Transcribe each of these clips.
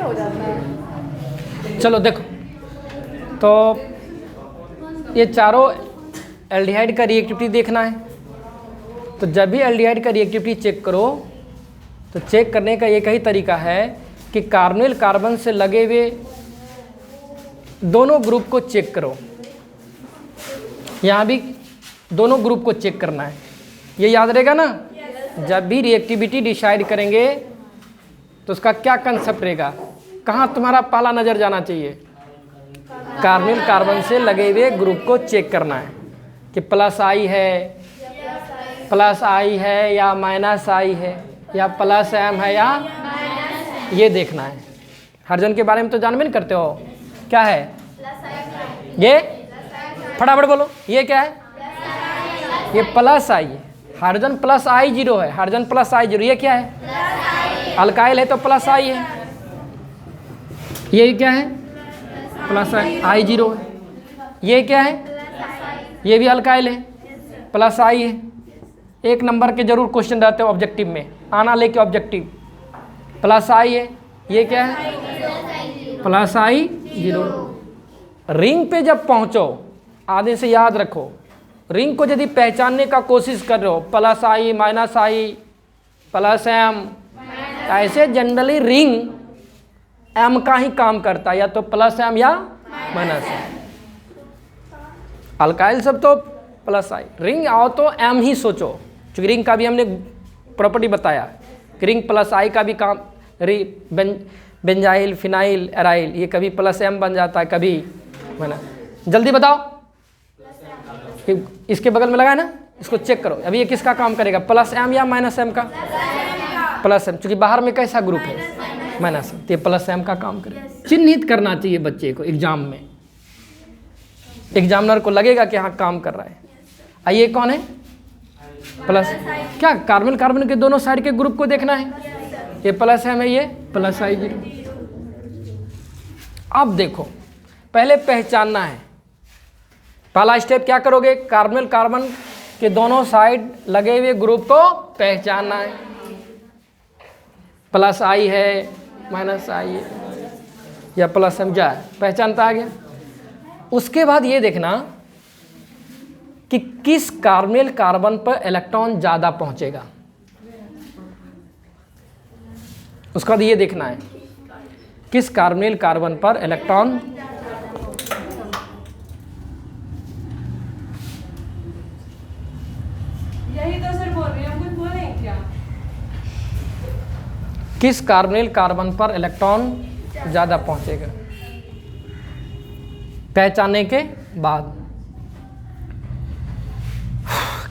हो जाता है। चलो देखो, तो ये चारों एल्डिहाइड का रिएक्टिविटी देखना है। तो जब भी एल्डिहाइड का रिएक्टिविटी चेक करो तो चेक करने का एक ही तरीका है कि कार्बोनिल कार्बन से लगे हुए दोनों ग्रुप को चेक करो। यहाँ भी दोनों ग्रुप को चेक करना है, ये याद रहेगा ना। जब भी रिएक्टिविटी डिसाइड करेंगे तो उसका क्या कंसेप्ट रहेगा, कहाँ तुम्हारा पहला नज़र जाना चाहिए, कार्बोनिल कार्बन से लगे हुए ग्रुप को चेक करना है कि प्लस आई है या माइनस आई है या प्लस एम है या, ये देखना है। हाइड्रोजन के बारे में तो जानबे नहीं करते हो, क्या है ये, फटाफट बोलो, ये क्या है, ये प्लस आई है। हाइड्रोजन प्लस आई जीरो है, हाइड्रोजन प्लस आई जीरो, ये क्या है, अल्काइल है तो प्लस आई है। ये क्या है, प्लस आई जीरो है। ये क्या है, ये भी अल्काइल है, प्लस आई है। एक नंबर के जरूर क्वेश्चन रहते हैं ऑब्जेक्टिव में, आना लेके ऑब्जेक्टिव, प्लस आई है। ये क्या है, प्लस आई जीरो। रिंग पे जब पहुंचो, आधे से याद रखो, रिंग को यदि पहचानने का कोशिश कर रहे हो, प्लस आई माइनस आई प्लस एम, ऐसे जनरली रिंग एम का ही काम करता है, या तो प्लस एम या माइनस एम। अल्काइल सब तो प्लस आई, रिंग आओ तो एम ही सोचो, क्योंकि रिंग का भी हमने प्रॉपर्टी बताया कि रिंग प्लस आई का भी काम, बेंजाइल फिनाइल एराइल, ये कभी प्लस एम बन जाता है, कभी माइनस। जल्दी बताओ, इसके बगल में लगा है ना, इसको चेक करो। अभी ये किसका काम करेगा, प्लस एम या माइनस एम का, प्लस एम, क्योंकि बाहर में कैसा ग्रुप है, माइनस एम, तो ये प्लस एम का काम करेगा। चिन्हित करना चाहिए बच्चे को एग्जाम में, एग्जामिनर को लगेगा कि हाँ काम कर रहा है। आइए कौन है, प्लस, क्या कार्बन कार्बन के दोनों साइड के ग्रुप को देखना है, ये प्लस एम है, ये प्लस आई जीरो। अब देखो, पहले पहचानना है, पहला स्टेप क्या करोगे, कार्बन कार्बन के दोनों साइड लगे हुए ग्रुप को पहचानना है। प्लस आई है माइनस आई है या प्लस एम, जा पहचानता आ गया। उसके बाद ये देखना कि किस कार्बोनिल कार्बन पर इलेक्ट्रॉन ज़्यादा पहुंचेगा, उसके बाद ये देखना है किस कार्बोनिल कार्बन पर इलेक्ट्रॉन यही तो सर बोल रहे हैं, हम कुछ बोले हैं क्या? किस कार्बोनिल कार्बन पर इलेक्ट्रॉन ज़्यादा पहुंचेगा। पहचानने के बाद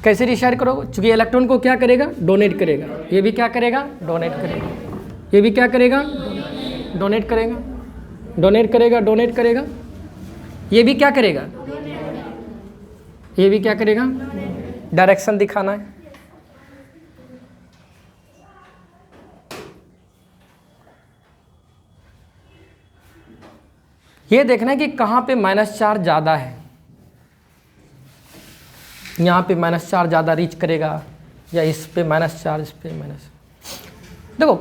कैसे डिसाइड करोगे, चूंकि इलेक्ट्रॉन को क्या करेगा, डोनेट करेगा, ये भी क्या करेगा, डोनेट करेगा, ये भी क्या करेगा, डोनेट करेगा, डोनेट करेगा, डोनेट करेगा, ये भी क्या करेगा, ये भी क्या करेगा, डायरेक्शन दिखाना है। ये देखना है कि कहाँ पे माइनस चार्ज ज़्यादा है, यहाँ पे माइनस चार्ज ज़्यादा रीच करेगा या इस पे माइनस चार्ज, इस पे माइनस। देखो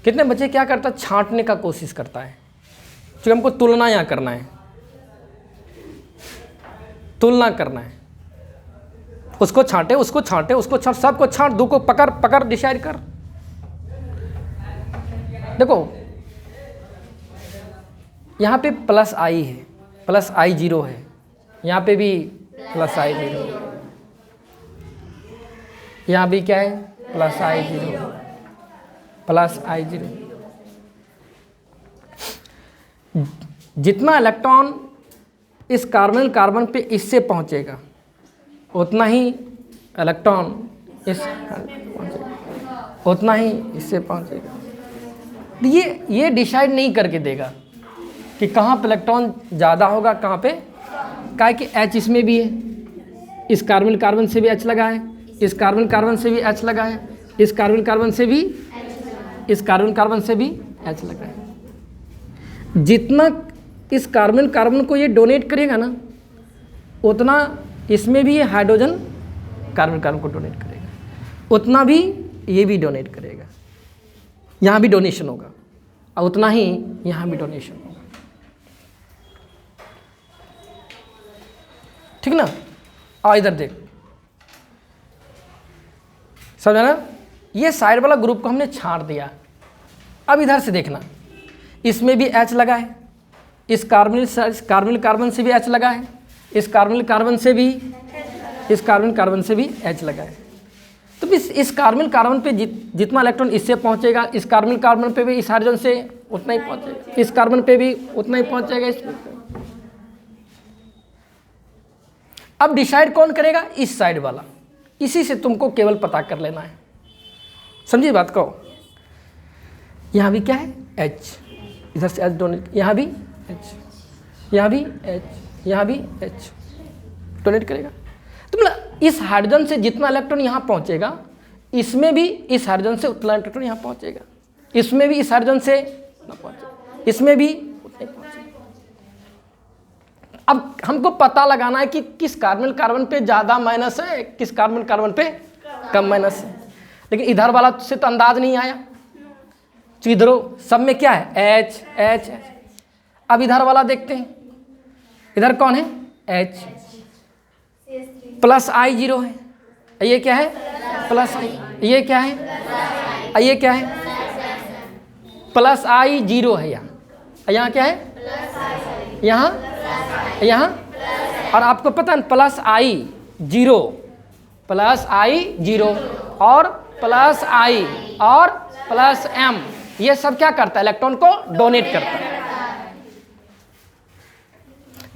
कितने बच्चे क्या करता है, छांटने का कोशिश करता है, क्योंकि हमको तुलना यहाँ करना है, तुलना करना है, उसको छांटे, उसको छांटे, उसको छांट, सबको छांट, दो को पकड़ पकड़ डिसाइड कर। देखो यहाँ पे प्लस आई है, प्लस आई जीरो है, यहाँ पे भी प्लस आई जीरो, यहाँ भी क्या है, प्लस आई जीरो, प्लस आई जीरो। जितना इलेक्ट्रॉन इस कार्बन कार्बन पे इससे पहुंचेगा, उतना ही इलेक्ट्रॉन इस पहुंचेगा, उतना ही इससे पहुंचेगा। ये डिसाइड नहीं करके देगा कि कहाँ पे इलेक्ट्रॉन ज़्यादा होगा, कहाँ पे, काहे कि एच इसमें भी है, इस कार्बन कार्बन से भी एच लगा है, इस कार्बन कार्बन से भी एच लगा है, इस कार्बन कार्बन से भी, इस कार्बन कार्बन से भी एच लगा है। जितना इस कार्बन कार्बन को ये डोनेट करेगा ना, उतना इसमें भी ये हाइड्रोजन कार्बन कार्बन को डोनेट करेगा, उतना भी ये भी डोनेट करेगा, यहाँ भी डोनेशन होगा। और उतना ही यहाँ भी डोनेशन होगा। ठीक ना? और इधर देख, समझा ना? ये साइड वाला ग्रुप को हमने छांट दिया। अब इधर से देखना, इसमें भी H लगा है, इस कार्बनिल कार्बन से भी H लगा है, इस कार्बनिल कार्बन से भी, इस कार्बनिल कार्बन से भी H लगा है। तो इस कार्बनिल कार्बन पे जितना इलेक्ट्रॉन इससे पहुंचेगा, इस कार्बनिल कार्बन पे भी इस हाइड्रोजन से उतना ही पहुंचेगा, इस कार्बन पे भी उतना ही पहुंचेगा, इस अब डिसाइड कौन करेगा? इस साइड वाला। इसी से तुमको केवल पता कर लेना है। समझिए बात को? यहाँ भी क्या है? H, इधर से H डोनेट, यहाँ भी H, यहाँ भी H, यहाँ भी H डोनेट करेगा। तो मतलब इस हाइड्रोजन से जितना इलेक्ट्रॉन यहाँ पहुँचेगा, इसमें भी इस हाइड्रोजन से उतना इलेक्ट्रॉन यहाँ पहुँचेगा, इसमें भी इस हाइड्रोजन से उतना पहुँचेगा, इसमें भी उतना ही पहुँचेगा। अब हमको पता लगाना है कि किस कार्बन कार्बन पे ज़्यादा माइनस है, किस कार्बन कार्बन पे कम माइनस है। लेकिन इधर वाला से तो अंदाज नहीं आया, तो इधरों सब में क्या है? H, H, H। अब इधर वाला देखते हैं, इधर कौन है? H प्लस I जीरो है, ये क्या है? प्लस I, ये क्या है? ये क्या है? प्लस I जीरो है यहाँ क्या है? यहाँ और आपको पता है plus I zero, plus I zero और प्लस I और प्लस M, ये सब क्या करता है? इलेक्ट्रॉन को डोनेट करता है।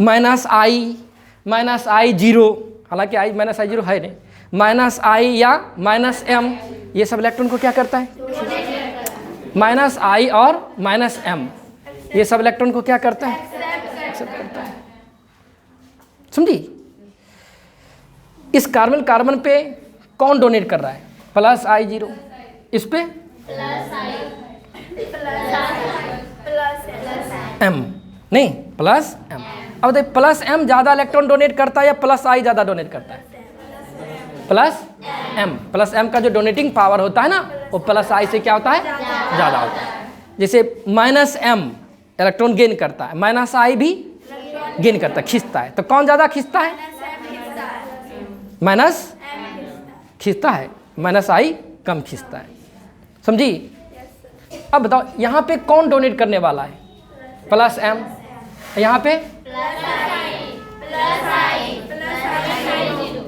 माइनस I जीरो, हालांकि I माइनस I जीरो है नहीं, माइनस I या माइनस M, ये सब इलेक्ट्रॉन को क्या करता है? माइनस I और माइनस M, ये सब इलेक्ट्रॉन को क्या करता है? एक्सेप्ट करता है। समझी? इस कार्बन कार्बन पे कौन डोनेट कर रहा है? प्लस I जीरो, इस पे M नहीं, प्लस M। अब देखिए प्लस M ज़्यादा इलेक्ट्रॉन डोनेट करता है या प्लस I ज़्यादा डोनेट करता है? Plus M। प्लस M का जो डोनेटिंग पावर होता है ना, वो प्लस I से क्या होता है? ज़्यादा होता है। जैसे माइनस M इलेक्ट्रॉन गेन करता है, माइनस I भी गेन करता है, खींचता है। तो कौन ज़्यादा खींचता है? माइनस खींचता है, माइनस I कम खींचता है। समझी? अब बताओ यहाँ पे कौन डोनेट करने वाला है? Plus M। यहाँ पे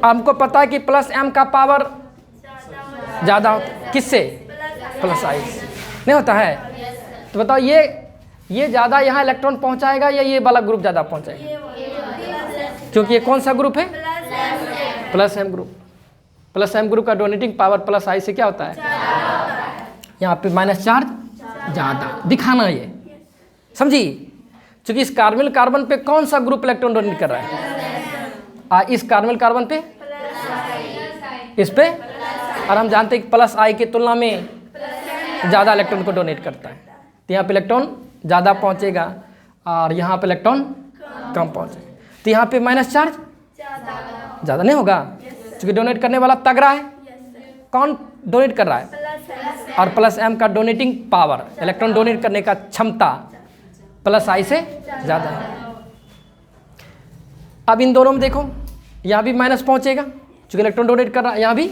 हमको पता है कि प्लस M का पावर ज़्यादा होता है, किससे? प्लस I से। नहीं होता है? तो बताओ ये ज़्यादा यहाँ इलेक्ट्रॉन पहुँचाएगा या ये वाला ग्रुप ज़्यादा पहुँचाएगा? क्योंकि ये कौन सा ग्रुप है? Plus M group. Plus M group का डोनेटिंग पावर प्लस I से क्या होता है? यहाँ पे माइनस चार्ज ज़्यादा दिखाना, ये समझी? क्योंकि इस कार्बनिल कार्बन पे कौन सा ग्रुप इलेक्ट्रॉन डोनेट कर रहा है? इस कार्बनिल कार्बन पे, इस पे, और हम जानते हैं कि प्लस I की तुलना में ज़्यादा इलेक्ट्रॉन को डोनेट करता है। तो यहाँ पे इलेक्ट्रॉन ज़्यादा पहुँचेगा और यहाँ पे इलेक्ट्रॉन कम पहुँचेगा। तो यहाँ पे माइनस चार्ज ज़्यादा नहीं होगा, क्योंकि डोनेट करने वाला तगड़ा है। कौन डोनेट कर रहा है? और प्लस M का डोनेटिंग पावर, इलेक्ट्रॉन डोनेट करने का क्षमता प्लस I से ज़्यादा है। अब इन दोनों में देखो, यहाँ भी माइनस पहुँचेगा क्योंकि इलेक्ट्रॉन डोनेट कर रहा है, यहाँ भी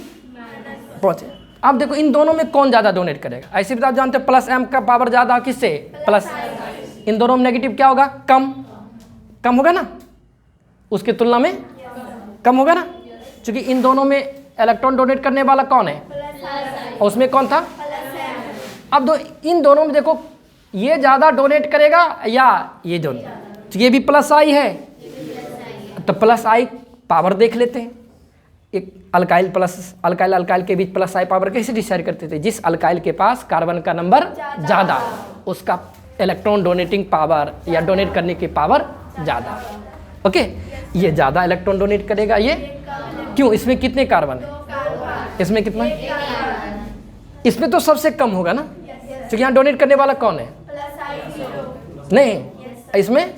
पहुँचे। अब देखो इन दोनों में कौन ज़्यादा डोनेट करेगा? ऐसे भी आप जानते हैं प्लस M का पावर ज़्यादा किससे? प्लस। इन दोनों में नेगेटिव क्या होगा? कम होगा ना, उसकी तुलना में कम होगा ना, क्योंकि इन दोनों में इलेक्ट्रॉन डोनेट करने वाला कौन है? और उसमें कौन था? अब इन दोनों में देखो, ये ज़्यादा डोनेट करेगा या ये डोनेट? तो ये भी प्लस I है, तो प्लस I पावर देख लेते हैं। एक अल्काइल प्लस अल्काइल के बीच प्लस I पावर कैसे डिसाइड करते थे? जिस अल्काइल के पास कार्बन का नंबर ज़्यादा, उसका इलेक्ट्रॉन डोनेटिंग पावर या डोनेट करने की पावर ज़्यादा। ओके, ये ज़्यादा इलेक्ट्रॉन डोनेट करेगा, ये क्यों? इसमें कितने कार्बन है? इसमें कितना? इसमें तो सबसे कम होगा ना, क्योंकि यहाँ डोनेट करने वाला कौन है? नहीं, इसमें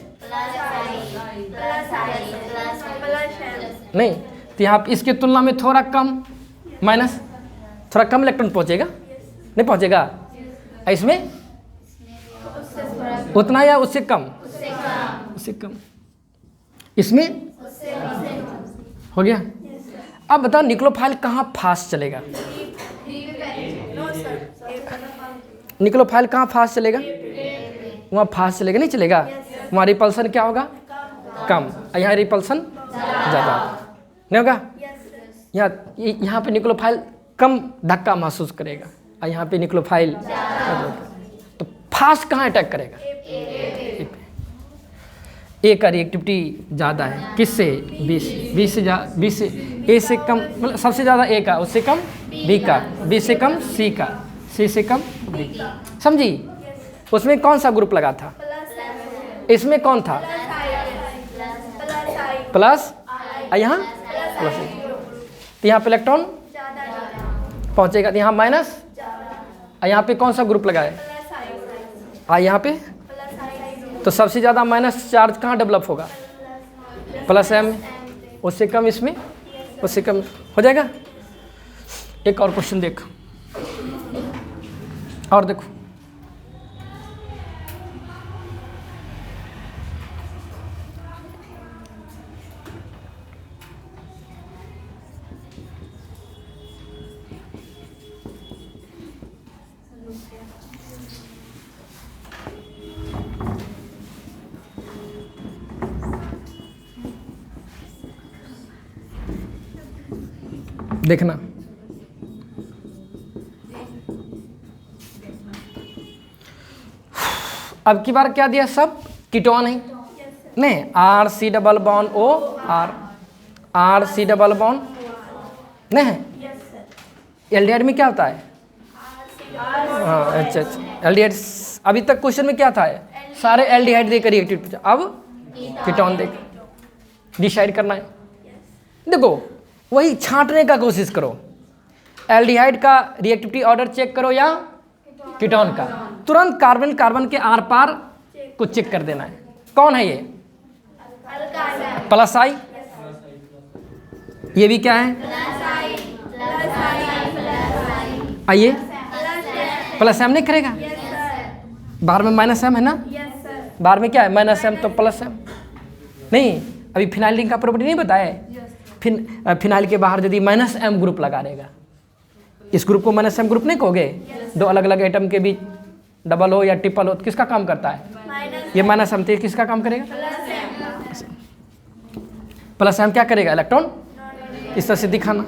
नहीं, तो यहाँ इसके तुलना में थोड़ा कम, माइनस थोड़ा कम इलेक्ट्रॉन पहुँचेगा, नहीं पहुँचेगा? इसमें उतना या उससे कम? उससे कम। इसमें हो गया। अब बताओ निक्लोफाइल कहाँ फास्ट चलेगा? निक्लोफाइल कहाँ फास्ट चलेगा? वहाँ फास्ट चलेगा, नहीं चलेगा? वहाँ रिपल्सन क्या होगा? कम। यहाँ रिपल्सन ज़्यादा नहीं होगा? यहाँ पे निक्लोफाइल कम धक्का महसूस करेगा और यहाँ पे निक्लोफाइल तो फास्ट कहाँ अटैक करेगा? ए का रिएक्टिविटी ज़्यादा है किससे? 20 से ए से कम, मतलब सबसे ज़्यादा ए का, उससे कम बी का, बी से कम सी का, सी से कम डी। समझी? उसमें कौन सा ग्रुप लगा था? इसमें कौन था? प्लस, यहाँ प्लस। तो यहाँ पे इलेक्ट्रॉन पहुँचेगा, यहाँ माइनस, और यहाँ पे कौन सा ग्रुप लगा है? यहाँ पे तो सबसे ज़्यादा माइनस चार्ज कहाँ डेवलप होगा? प्लस एम में। उससे कम इसमें, उससे कम हो जाएगा। एक और क्वेश्चन देखो, और देखो, देखना। अब की बार क्या दिया? सब कीटोन है नहीं? R C double bond O R, R C double bond नहीं है? एल्डिहाइड में क्या होता है? हाँ अच्छा, एल्डिहाइड। अभी तक क्वेश्चन में क्या था? सारे एल्डिहाइड देकर रिएक्टिव, अब कीटोन देकर डिसाइड करना है। देखो वही छांटने का कोशिश करो, एल्डिहाइड का रिएक्टिविटी ऑर्डर चेक करो या कीटोन का, तुरंत कार्बन कार्बन के आर पार को चेक कर देना है। कौन है ये? प्लस आई। ये भी क्या है? आइए, प्लस एम नहीं करेगा? बाहर में माइनस एम है ना? बाहर में क्या है? माइनस एम तो प्लस एम नहीं। अभी फिनाइल रिंग का प्रॉपर्टी नहीं बताया? फिनाइल के बाहर यदि माइनस एम ग्रुप लगा देगा, इस ग्रुप को माइनस एम ग्रुप नहीं कहोगे? दो अलग अलग एटम के बीच डबल हो या ट्रिपल हो तो किसका काम करता है? ये माइनस एम। तो किसका काम करेगा? प्लस एम क्या करेगा? इलेक्ट्रॉन इस तरह से दिखाना।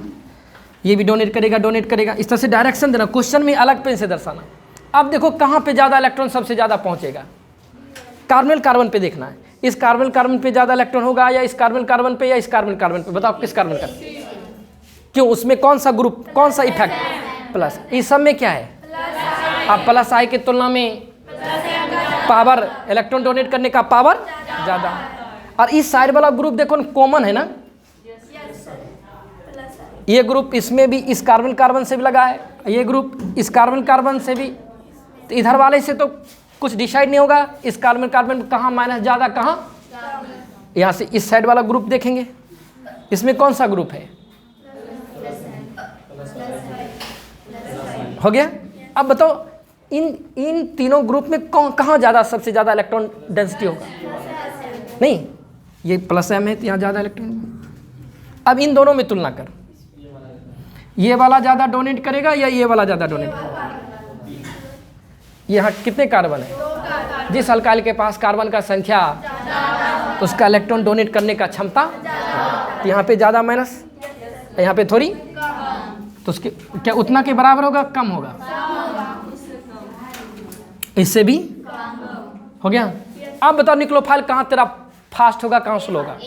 ये भी डोनेट करेगा, डोनेट करेगा, इस तरह से डायरेक्शन देना, क्वेश्चन में अलग पेन से दर्शाना। अब देखो कहाँ पे ज़्यादा इलेक्ट्रॉन सबसे ज़्यादा पहुँचेगा? कार्बन कार्बन पे देखना है। इस कार्बन कार्बन पे ज़्यादा इलेक्ट्रॉन होगा या इस कार्बन कार्बन पे या इस कार्बन कार्बन पे? बताओ किस कार्बन कार्बन? क्यों? उसमें कौन सा ग्रुप, कौन सा इफेक्ट? प्लस। इस सब में क्या है? अब प्लस आई की तुलना में पावर, इलेक्ट्रॉन डोनेट करने का पावर ज़्यादा। और इस साइड वाला ग्रुप देखो कॉमन है ना? ये ग्रुप इसमें भी इस कार्बन कार्बन से भी लगा है, ये ग्रुप इस कार्बन कार्बन से भी। तो इधर वाले से तो कुछ डिसाइड नहीं होगा, इस कार्बन कार्बन कहाँ माइनस ज़्यादा कहाँ। यहाँ से इस साइड वाला ग्रुप देखेंगे, इसमें कौन सा ग्रुप है? हो गया। अब बताओ इन तीनों ग्रुप में कहाँ ज़्यादा, सबसे ज़्यादा इलेक्ट्रॉन डेंसिटी होगा? नहीं, ये प्लस एम है तो यहाँ ज़्यादा इलेक्ट्रॉन। अब इन दोनों में तुलना कर, ये वाला ज़्यादा डोनेट करेगा या ये वाला ज़्यादा डोनेट करेगा? यहाँ कितने कार्बन है? जिस अल्काइल के पास कार्बन का संख्या, उसका इलेक्ट्रॉन डोनेट करने का क्षमता। तो यहाँ पे ज़्यादा माइनस, यहाँ पे थोड़ी, तो उसके क्या उतना के बराबर होगा, कम होगा? इससे भी हो गया। अब बताओ निक्लोफाइल कहाँ तेरा फास्ट होगा, कहाँ स्लो होगा?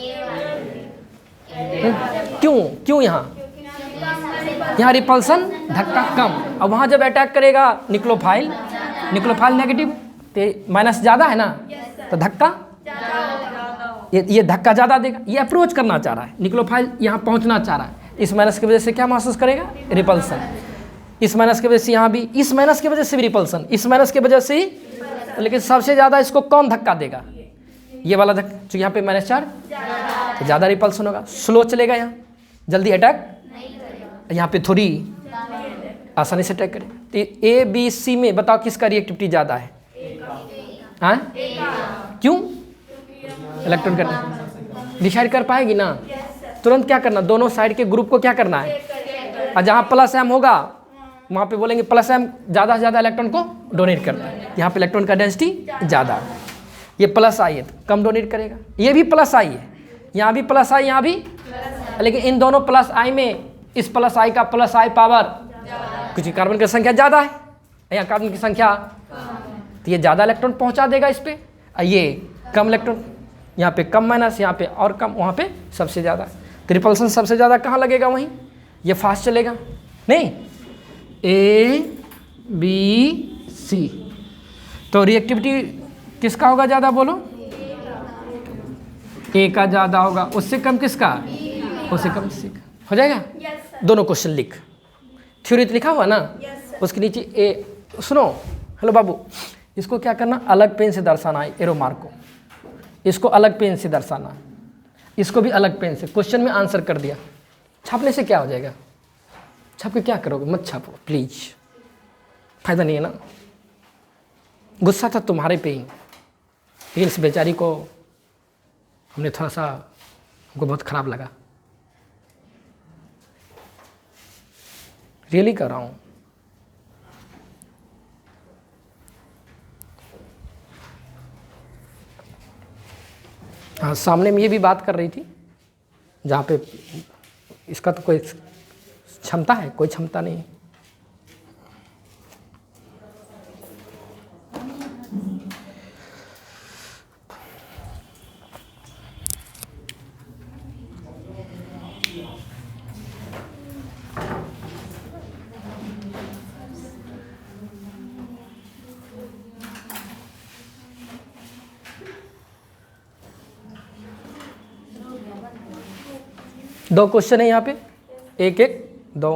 क्यों यहाँ रिपल्सन धक्का कम। अब वहाँ जब अटैक करेगा निक्लोफाइल नेगेटिव, तो माइनस ज़्यादा है ना, तो धक्का ये धक्का ज़्यादा देगा। ये अप्रोच करना चाह रहा है, निक्लोफाइल यहाँ पहुँचना चाह रहा है। इस माइनस की वजह से क्या महसूस करेगा? रिपल्सन। इस माइनस की वजह से यहाँ भी, इस माइनस की वजह से भी रिपल्सन, इस माइनस की वजह से ही। लेकिन सबसे ज़्यादा इसको कौन धक्का देगा? ये वाला धक्का, जो यहाँ पे माइनस चार्ज, तो ज़्यादा रिपल्सन होगा, स्लो चलेगा, यहाँ जल्दी अटैक, यहाँ पे थोड़ी आसानी से अटैक करेगा। तो ए बी सी में बताओ किसका रिएक्टिविटी ज़्यादा है? हाँ क्यों? इलेक्ट्रॉन करना डिसाइड कर पाएगी ना? तुरंत क्या करना, दोनों साइड के ग्रुप को क्या करना है, और जहाँ प्लस एम होगा वहाँ पे बोलेंगे प्लस एम ज़्यादा से ज़्यादा इलेक्ट्रॉन को डोनेट करता है। यहाँ पे इलेक्ट्रॉन का डेंसिटी ज़्यादा, ये प्लस आई है तो कम डोनेट करेगा। ये भी प्लस आई है, यहाँ भी प्लस आई, यहाँ भी, लेकिन इन दोनों प्लस आई में इस प्लस आई का प्लस आई पावर कुछ कार्बन की संख्या ज़्यादा है, यहाँ कार्बन की संख्या, तो ये ज़्यादा इलेक्ट्रॉन पहुँचा देगा इस पर, और ये कम इलेक्ट्रॉन, यहाँ पे कम माइनस, यहाँ पे और कम, वहाँ पे सबसे ज़्यादा। तो रिपल्सन सबसे ज़्यादा कहाँ लगेगा, वहीं, ये फास्ट चलेगा नहीं, ए बी सी। तो रिएक्टिविटी किसका होगा ज़्यादा, बोलो? ए का ज़्यादा होगा, उससे कम किसका, उससे कम सी का। हो जाएगा? दोनों क्वेश्चन लिख, थ्योरी लिखा हुआ ना, उसके नीचे ए। सुनो, हेलो बाबू, इसको क्या करना, अलग पेन से दर्शाना है, एरो मार्क को, इसको अलग पेन से दर्शाना, इसको भी अलग पेन से। क्वेश्चन में आंसर कर दिया, छापने से क्या हो जाएगा, छाप के क्या करोगे, मत छापो प्लीज, फायदा नहीं है ना। गुस्सा था तुम्हारे पे ही, लेकिन इस बेचारी को हमने थोड़ा सा, हमको बहुत खराब लगा, रियली कर रहा हूँ। हाँ, सामने में ये भी बात कर रही थी, जहाँ पे इसका तो कोई क्षमता है, कोई क्षमता नहीं है। दो क्वेश्चन है यहाँ पे, एक एक दो।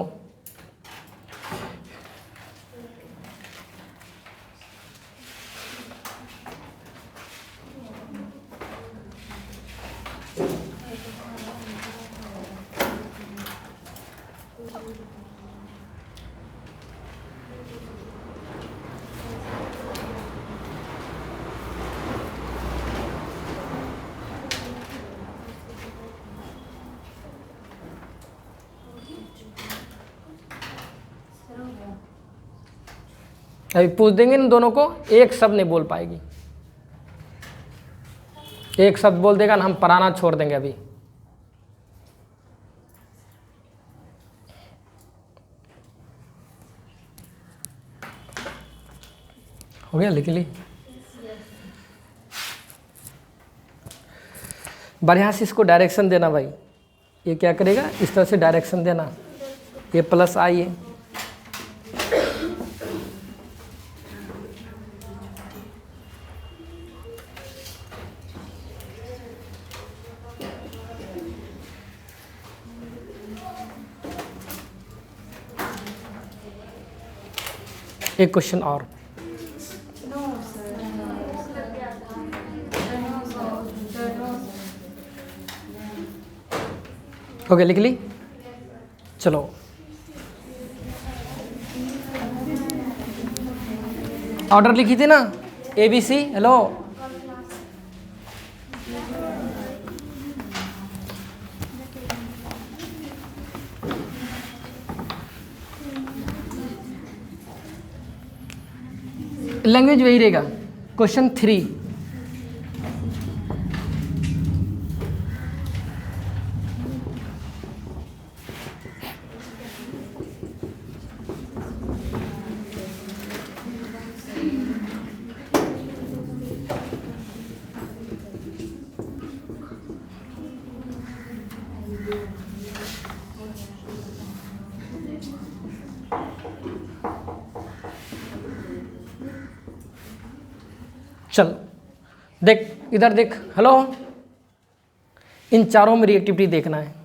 अभी पूछ देंगे ना दोनों को, एक शब्द नहीं बोल पाएगी, एक शब्द बोल देगा ना, हम पढ़ाना छोड़ देंगे अभी। हो गया, लिख ली? बढ़िया से इसको डायरेक्शन देना भाई, ये क्या करेगा, इस तरह से डायरेक्शन देना, ये प्लस आई है, एक क्वेश्चन और। ओके, लिख ली? चलो, ऑर्डर लिखी थी ना, ABC। हेलो, लैंग्वेज वही रहेगा। क्वेश्चन 3, चल देख, इधर देख, हेलो, इन चारों में रिएक्टिविटी देखना है।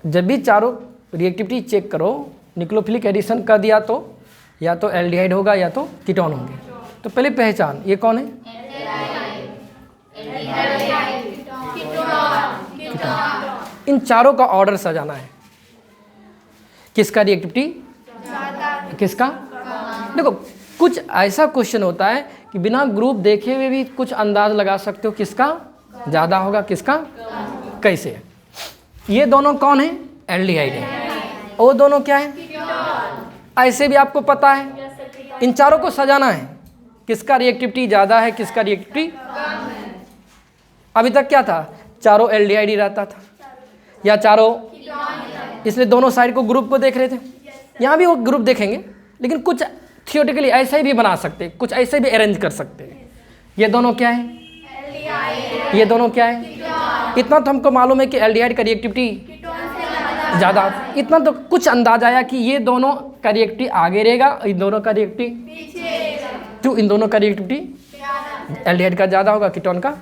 जब भी चारों रिएक्टिविटी चेक करो, न्यूक्लियोफिलिक एडिशन कर दिया तो या तो एल्डिहाइड होगा या तो कीटोन होंगे। तो पहले पहचान, ये कौन है, इन चारों का ऑर्डर सजाना है, किसका रिएक्टिविटी, किसका। देखो कुछ ऐसा क्वेश्चन होता है कि बिना ग्रुप देखे हुए भी कुछ अंदाज लगा सकते हो किसका ज़्यादा होगा किसका कैसे। ये दोनों कौन है? एल्डिहाइड है। वो दोनों क्या है? ऐसे भी आपको पता है। इन चारों को सजाना है, किसका रिएक्टिविटी ज़्यादा है किसका रिएक्टिविटी। अभी तक क्या था? चारों एल्डिहाइड ही रहता था या चारों, इसलिए दोनों साइड को ग्रुप को देख रहे थे। यहाँ भी वो ग्रुप देखेंगे, लेकिन कुछ थियोरेटिकली ऐसे ही भी बना सकते हैं, कुछ ऐसे भी अरेंज कर सकते हैं। ये दोनों क्या है? ये दोनों क्या है? इतना तो हमको मालूम है कि एल्डिहाइड का रिएक्टिविटी ज़्यादा, इतना तो कुछ अंदाज आया कि ये दोनों का रिएक्टिविटी आगे रहेगा, इन दोनों का रिएक्टिविटी जो इन दोनों का रिएक्टिविटी एल्डिहाइड का ज़्यादा होगा कीटोन का।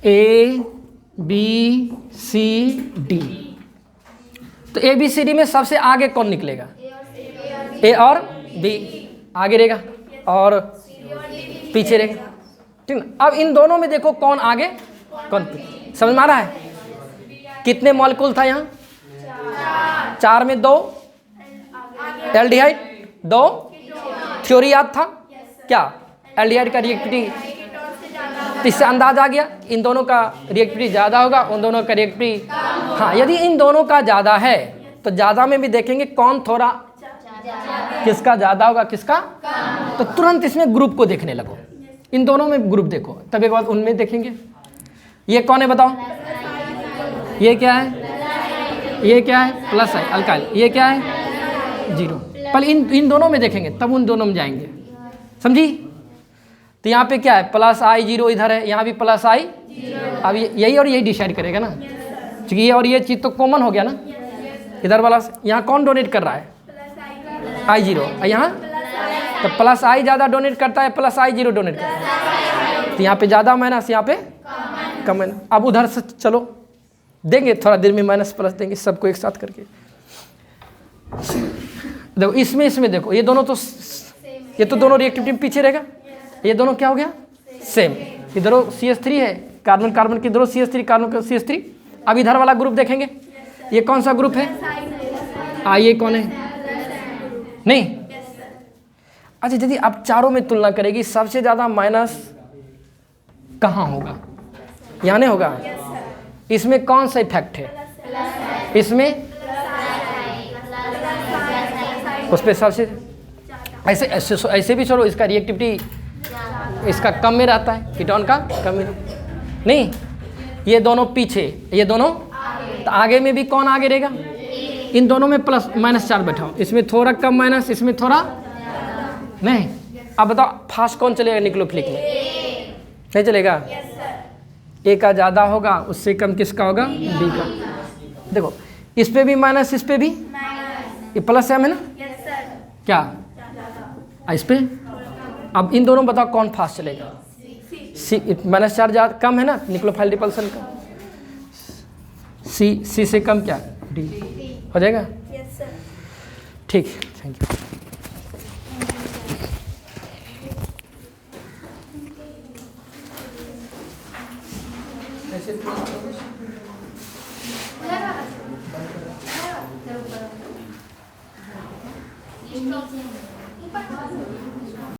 ए बी सी डी, तो ए बी सी डी में सबसे आगे कौन निकलेगा? ए और बी आगे रहेगा और पीछे रहेगा, ठीक ना। अब इन दोनों में देखो कौन आगे कौन पीछे, समझ में आ रहा है? कितने मॉलिक्यूल था यहाँ? 4 में 2 एल्डिहाइड, 2 थ्योरी याद था क्या? एल्डिहाइड का रिएक्टिविटी, इससे अंदाज आ गया इन दोनों का रिएक्टिविटी ज़्यादा होगा, उन दोनों का रिएक्टिविटी। हाँ, यदि इन दोनों का ज़्यादा है तो ज़्यादा में भी देखेंगे कौन थोड़ा किसका ज़्यादा होगा किसका, तो तुरंत इसमें ग्रुप को देखने लगो। इन दोनों में ग्रुप देखो, तब एक बार उनमें देखेंगे। ये कौन है बताओ? ये क्या है? ये क्या है? प्लस है अल्काइल। ये क्या है? जीरो। पहले इन दोनों में देखेंगे तब उन दोनों में जाएंगे, समझी? तो यहाँ पे क्या है? प्लस आई जीरो इधर है, यहाँ भी प्लस आई। अब यही और यही डिसाइड करेगा ना, क्योंकि ये और ये चीज़ तो कॉमन हो गया ना। इधर वाला यहाँ कौन डोनेट कर रहा है? आई जीरो। यहाँ तो प्लस आई ज़्यादा डोनेट करता है, प्लस आई जीरो डोनेट करता है, तो यहाँ पे ज़्यादा माइनस, यहाँ पे कम माइनस। अब उधर से चलो देंगे, थोड़ा देर में माइनस प्लस देंगे सबको एक साथ करके। देखो इसमें देखो, ये दोनों तो ये तो दोनों रिएक्टिविटी में पीछे रहेगा। ये दोनों क्या हो गया? सेम। इधरों CH3 है, कार्बन कार्बन की इधरों CH3 कार्बन का CH3। अब इधर वाला ग्रुप देखेंगे, ये कौन सा ग्रुप है? ये कौन है? नहीं। अच्छा, यदि आप चारों में तुलना करेगी सबसे ज़्यादा माइनस कहाँ होगा? यहाँ नहीं होगा? इसमें कौन सा इफेक्ट है? इसमें उस पर सबसे ऐसे भी छोड़ो, इसका रिएक्टिविटी इसका कम में रहता है, कीटोन का कम में नहीं। ये दोनों पीछे, ये दोनों तो आगे में भी कौन आगे रहेगा? इन दोनों में प्लस माइनस 4 बैठाओ, इसमें थोड़ा कम माइनस, इसमें थोड़ा नहीं। अब बताओ फास्ट कौन चलेगा निक्लोफिलिक में? नहीं चलेगा। ए का ज़्यादा होगा, उससे कम किसका होगा? बी का। देखो इस पे भी माइनस, इस पे भी ये प्लस है ना, क्या इस पे? अब इन दोनों बताओ कौन फास्ट चलेगा? सी माइनस 4 ज़्यादा कम है ना निक्लोफाइल रिपल्सन का, सी से कम क्या? डी हो जाएगा। ठीक, थैंक यू। ऊपर